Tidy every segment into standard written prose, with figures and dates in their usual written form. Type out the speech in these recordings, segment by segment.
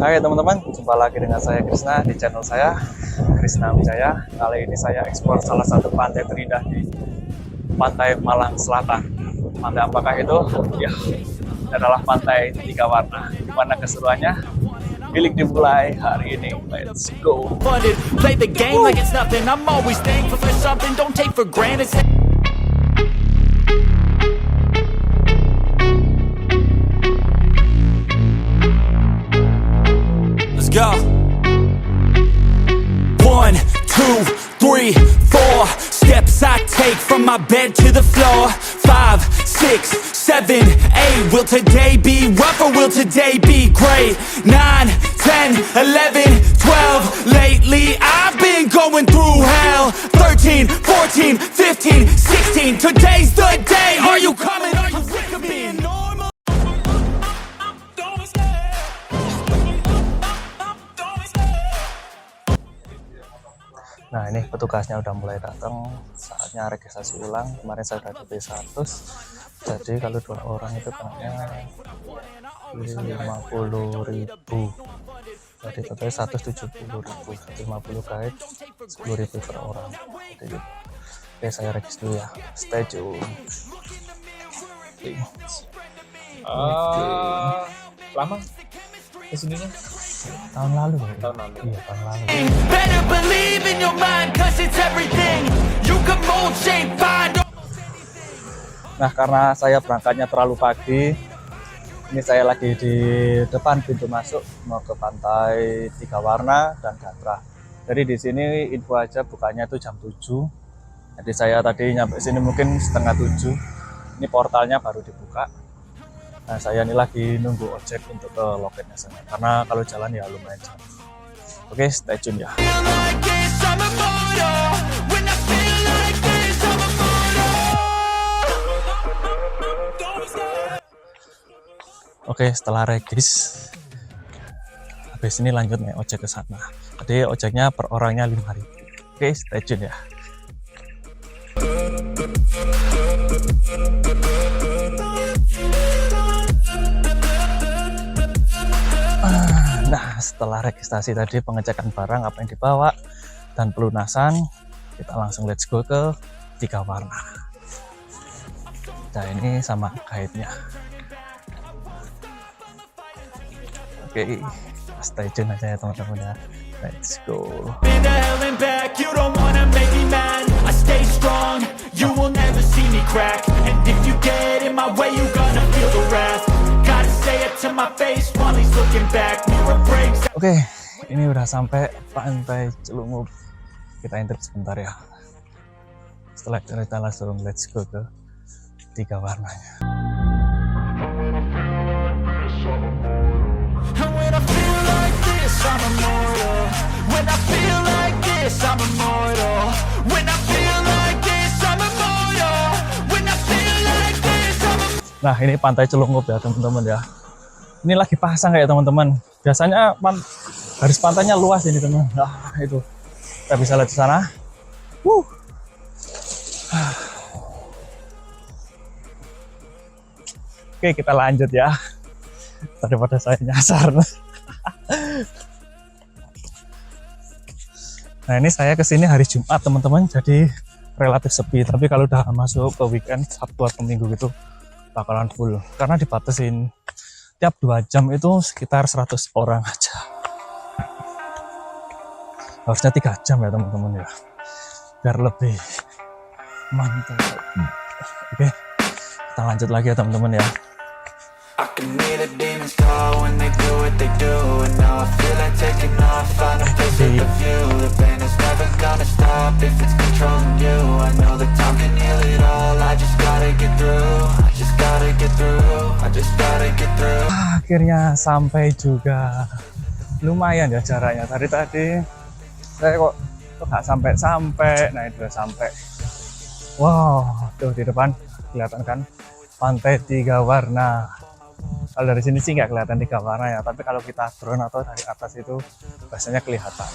Hai teman-teman, jumpa lagi dengan saya Krisna di channel saya Krisna Wijaya. Kali ini saya eksplor salah satu pantai terindah di Pantai Malang Selatan. Pantai apakah itu? Ya, adalah Pantai Tiga Warna. Gimana keseruannya? Milik dimulai hari ini. Let's go. Play the game like it's nothing. I'm always thankful for something. Don't take for granted. Let's go. 1, 2, 3, 4 steps I take from my bed to the floor. 5, 6, 7, 8. Will today be rough or will today be great? 9, 10, 11, 12. Lately I've been going through hell. 13, 14, 15, 16. Today's the day. Are you coming? Are you sick of being normal? Nah, ini petugasnya udah mulai datang. Saatnya registrasi ulang. Kemarin saya udah di B100. Jadi kalau 2 orang itu kenanya 50.000. Jadi totalnya 170.000. 50 guide 10.000 per orang. Jadi, oke, saya registrasi dulu ya. Stay tune. Lama kesininya? Tahun lalu. Tahun lalu. Iya, tahun lalu. Better believe in your mind, 'cause it's everything. You can mold, shape, find. Nah, karena saya berangkatnya terlalu pagi, ini saya lagi di depan pintu masuk mau ke Pantai Tiga Warna dan Gatra. Jadi di sini info aja bukanya itu jam 7. Jadi saya tadi nyampe sini mungkin setengah 7. Ini portalnya baru dibuka. Nah, saya ini lagi nunggu ojek untuk ke loketnya sana. Karena kalau jalan ya lumayan jauh. Oke, stay tune ya. Oke, setelah regis, habis ini lanjut naik ojek ke sana. Jadi ojeknya per orangnya 5.000. Oke, stay tune ya. Nah, setelah registrasi tadi, pengecekan barang apa yang dibawa dan pelunasan, kita langsung let's go ke Tiga Warna. Nah, ini sama guide-nya. Oke, stay tune aja ya teman-teman ya. Let's go. Oke, ini udah sampai Pantai Celungup. Kita intip sebentar ya. Setelah kita langsung let's go ke Tiga Warnanya. Nah, ini Pantai Celungup ya teman-teman ya. Ini lagi pasang ya teman-teman. Biasanya garis pantainya luas ini teman. Nah, itu kita bisa lihat di sana. Oke, kita lanjut ya. Daripada saya nyasar. Nah, ini saya kesini hari Jumat teman-teman, jadi relatif sepi. Tapi kalau udah masuk ke weekend, Sabtu atau Minggu gitu, bakalan full. Karena dibatasin tiap 2 jam itu sekitar 100 orang aja. Harusnya 3 jam ya teman-teman ya, biar lebih mantap. Oke, kita lanjut lagi ya teman-teman ya. I can hear the demons call when they do what they do. And now I feel like taking off, find a place with a view. The pain is never gonna stop if it's controlling you. I know that time can heal it all. I just gotta get through. I just gotta get through. I just gotta get through. Akhirnya sampai juga. Lumayan ya jaraknya. Tadi saya kok nggak sampai. Nah, itu udah sampai. Wow, tuh di depan kelihatan kan Pantai Tiga Warna. Kalau dari sini sih nggak kelihatan Tiga Warna ya, tapi kalau kita drone atau dari atas itu biasanya kelihatan.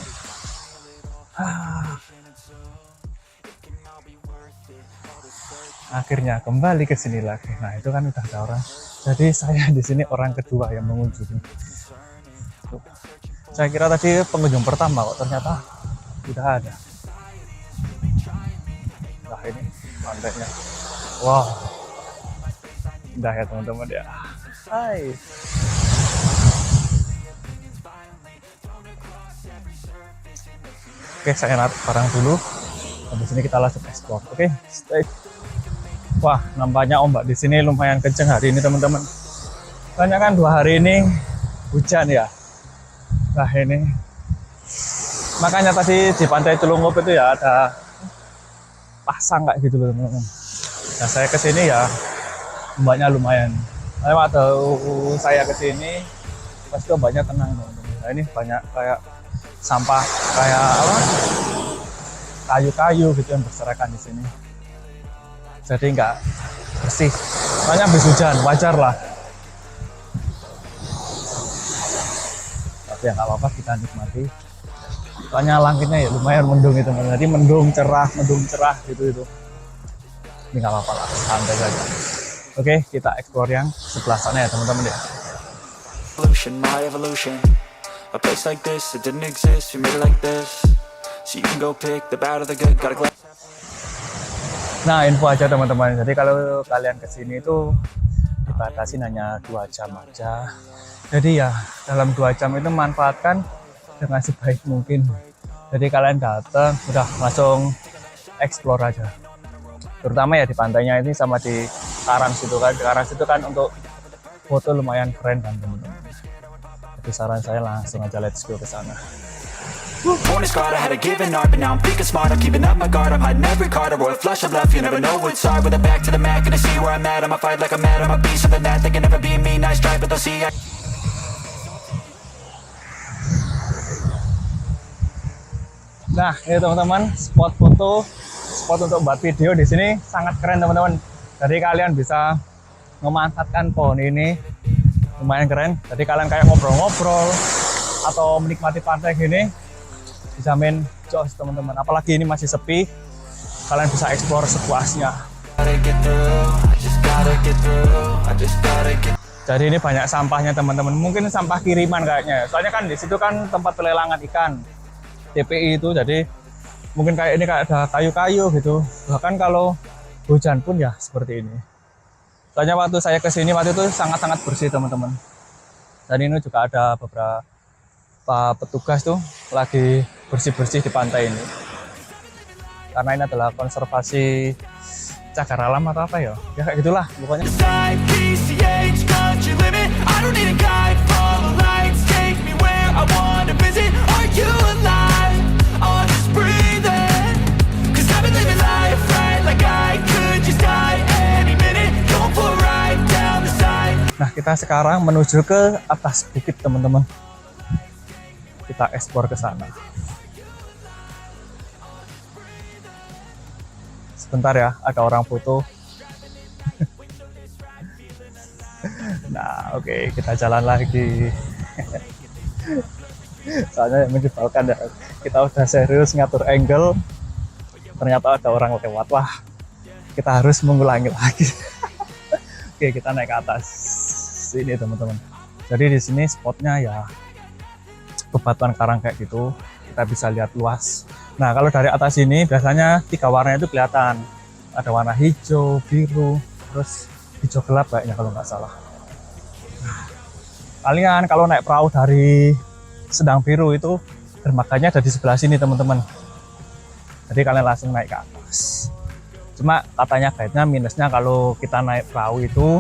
Akhirnya kembali ke sini lagi. Nah, itu kan udah ada orang. Jadi saya di sini orang kedua yang mengunjungi. Saya kira tadi pengunjung pertama kok, ternyata tidak ada. Nah ini pantainya. Wow, indah ya teman-teman ya. Hai. Oke, saya naruh barang dulu. Habis ini kita langsung explore. Oke, stay. Wah, nampaknya ombak di sini lumayan kenceng hari ini teman-teman. Soalnya kan 2 hari ini hujan ya. Nah ini, makanya tadi di pantai Celungup itu ya ada pasang kayak gitu loh teman-teman. Nah saya kesini ya ombaknya lumayan. Nah, waktu saya kesini pas itu ombaknya tenang teman-teman. Nah ini banyak kayak sampah kayak apa? Kayu-kayu gitu yang berserakan di sini. Jadi nggak bersih. Soalnya habis hujan, wajar lah. Tapi ya nggak apa-apa, kita nikmati. Soalnya langitnya ya lumayan mendung itu, jadi mendung cerah gitu itu. Ini nggak apa-apa lah, santai saja. Oke, kita explore yang sebelah sana ya teman-teman ya. My evolution. A place like this, it didn't exist, we made it like this. So you can go pick the bad or the good, got a glass. Nah, info aja teman-teman. Jadi kalau kalian kesini itu dibatasin hanya 2 jam aja. Jadi ya dalam 2 jam itu manfaatkan dengan sebaik mungkin. Jadi kalian datang udah langsung explore aja. Terutama ya di pantainya ini sama di karang situ kan. Di karang situ kan untuk foto lumayan keren kan teman-teman. Jadi saran saya langsung aja let's go ke sana. Born a scarred, I had a given art, but now I'm thinking smart. I'm keeping up my guard, I'm hiding every card. I roll a flush of left, you never know what's hard. With a back to the mat, gonna see where I'm at. I'ma fight like I'm mad, I'ma be something that they can never be me. Nice try, but they'll see. Nah, ini teman-teman, spot foto, spot untuk buat video di sini sangat keren teman-teman. Jadi kalian bisa memanfaatkan pohon ini, lumayan keren. Jadi kalian kayak ngobrol-ngobrol atau menikmati pantai gini, dijamin jos teman-teman. Apalagi ini masih sepi, kalian bisa explore sepuasnya. Jadi ini banyak sampahnya teman-teman. Mungkin sampah kiriman kayaknya. Soalnya kan di situ kan tempat pelelangan ikan. TPI itu, jadi mungkin kayak ini kayak ada kayu-kayu gitu. Bahkan kalau hujan pun ya seperti ini. Soalnya waktu saya kesini waktu itu sangat-sangat bersih teman-teman. Dan ini juga ada beberapa petugas tuh lagi bersih-bersih di pantai ini. Karena ini adalah konservasi cagar alam atau apa ya? Ya kayak gitulah pokoknya. Nah, kita sekarang menuju ke atas bukit, teman-teman. Kita eksplor ke sana. Sebentar ya, ada orang foto. Nah, oke, kita jalan lagi. Soalnya yang menyebalkan ya, kita udah serius ngatur angle, ternyata ada orang lewat. Wah, kita harus mengulangi lagi. Oke, kita naik ke atas sini teman-teman. Jadi di sini spotnya ya bebatuan karang kayak gitu, kita bisa lihat luas. Nah, kalau dari atas ini biasanya 3 warna itu kelihatan. Ada warna hijau, biru, terus hijau gelap kayaknya kalau nggak salah. Nah, kalian kalau naik perahu dari Sedang Biru itu dermaganya ada di sebelah sini teman-teman. Jadi kalian langsung naik ke atas. Cuma katanya guide-nya minusnya kalau kita naik perahu itu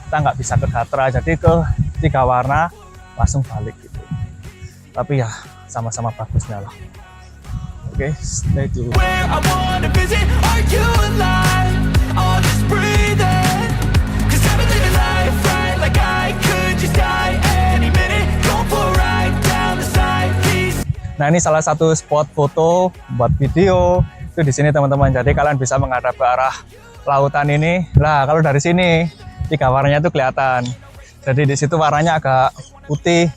kita nggak bisa ke Gatra, jadi ke 3 warna langsung balik gitu. Tapi ya sama-sama bagusnya lah. Oke, stay tune. Nah, ini salah satu spot foto buat video itu di sini teman-teman. Jadi kalian bisa menghadap ke arah lautan ini. Nah, kalau dari sini 3 warnanya itu kelihatan. Jadi di situ warnanya agak putih,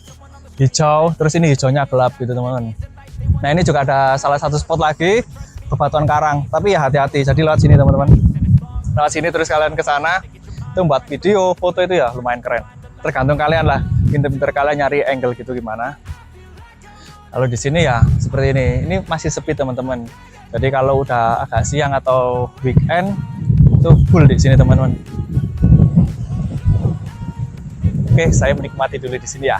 hijau, terus ini hijaunya gelap gitu teman-teman. Nah, ini juga ada salah satu spot lagi bebatuan karang. Tapi ya hati-hati. Jadi lewat sini teman-teman. Lewat sini terus kalian ke sana. Itu buat video, foto itu ya lumayan keren. Tergantung kalian lah. Pinter-pinter kalian nyari angle gitu gimana. Kalau di sini ya seperti ini. Ini masih sepi teman-teman. Jadi kalau udah agak siang atau weekend itu full di sini teman-teman. Oke, saya menikmati dulu di sini ya.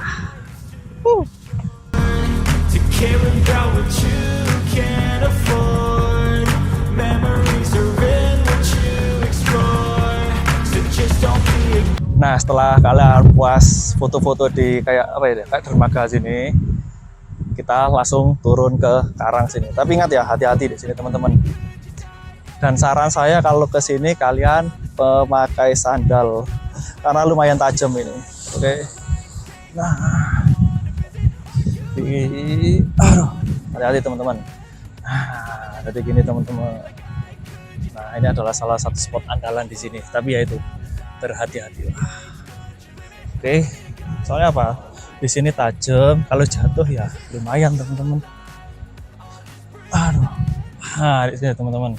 To care about what you can't afford. Memories are in what you explore. So just don't be. Nah, setelah kalian puas foto-foto di kayak apa ya, kayak dermaga sini, kita langsung turun ke karang sini. Tapi ingat ya, hati-hati di sini teman-teman. Dan saran saya kalau ke sini kalian memakai sandal karena lumayan tajam ini. Oke. Nah, aduh, hati-hati teman-teman. Nah, jadi gini teman-teman. Nah, ini adalah salah satu spot andalan di sini. Tapi ya itu, berhati-hatilah. Oke, soalnya apa? Di sini tajam, kalau jatuh ya lumayan teman-teman. Aduh, nah di sini teman-teman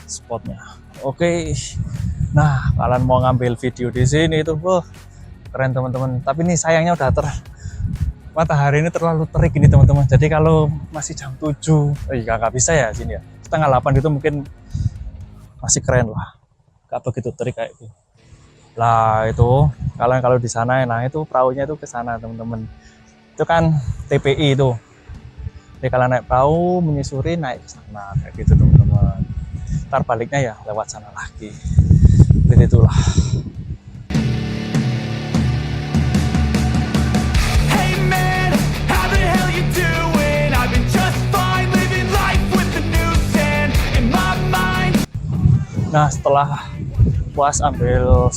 spotnya. Oke, nah kalian mau ngambil video di sini itu, keren teman-teman. Tapi ini sayangnya udah matahari ini terlalu terik ini teman-teman. Jadi kalau masih jam 7, nggak bisa ya sini ya. Setengah 8 itu mungkin masih keren lah. Gak begitu terik kayak gitu. Lah itu kalian kalau di sana, nah itu perahunya itu ke sana teman-teman. Itu kan TPI itu. Jadi kalian naik perahu menyusuri naik ke sana kayak gitu teman-teman. Ntar baliknya ya lewat sana lagi. Jadi itulah. Hey man, how the hell you doing? I've been just fine living life with the new sand in my mind. Nah, setelah puas ambil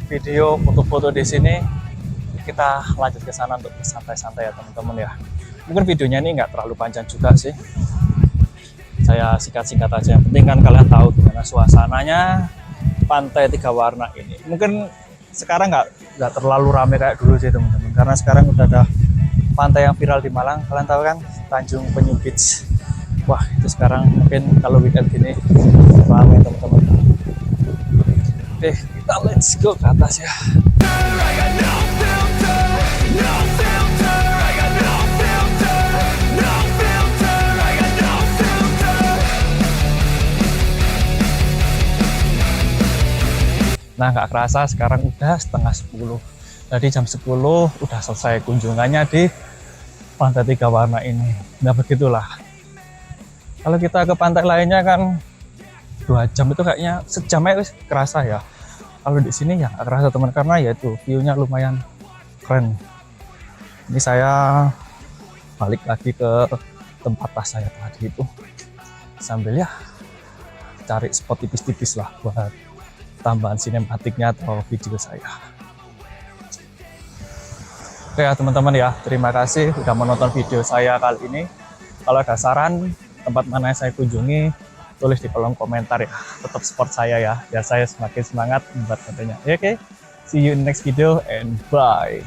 video foto-foto di sini, kita lanjut ke sana untuk santai-santai ya teman-teman ya. Mungkin videonya ini nggak terlalu panjang juga sih, saya singkat-singkat aja. Yang penting kan kalian tahu gimana suasananya Pantai Tiga Warna ini. Mungkin sekarang nggak terlalu ramai kayak dulu sih teman-teman, karena sekarang udah ada pantai yang viral di Malang, kalian tahu kan, Tanjung Penyu Beach. Wah, itu sekarang mungkin kalau weekend gini ramai teman-teman. Oke, kita let's go ke atas ya. I got no filter, no filter. I got no filter, no filter. I got no filter. Nah, nggak kerasa sekarang udah setengah 10. Jadi jam 10 udah selesai kunjungannya di Pantai Tiga Warna ini. Nah, begitulah. Kalau kita ke pantai lainnya kan 2 jam itu kayaknya, sejam aja kerasa ya. Kalau di sini ya nggak kerasa teman, karena ya itu view-nya lumayan keren. Ini saya balik lagi ke tempat tas saya tadi itu, sambil ya cari spot tipis-tipis lah buat tambahan sinematiknya atau video saya. Oke ya teman-teman ya, terima kasih udah menonton video saya kali ini. Kalau ada saran tempat mana yang saya kunjungi, tulis di kolom komentar ya. Tetap support saya ya, biar saya semakin semangat membuat kontennya. Oke, see you in next video and bye.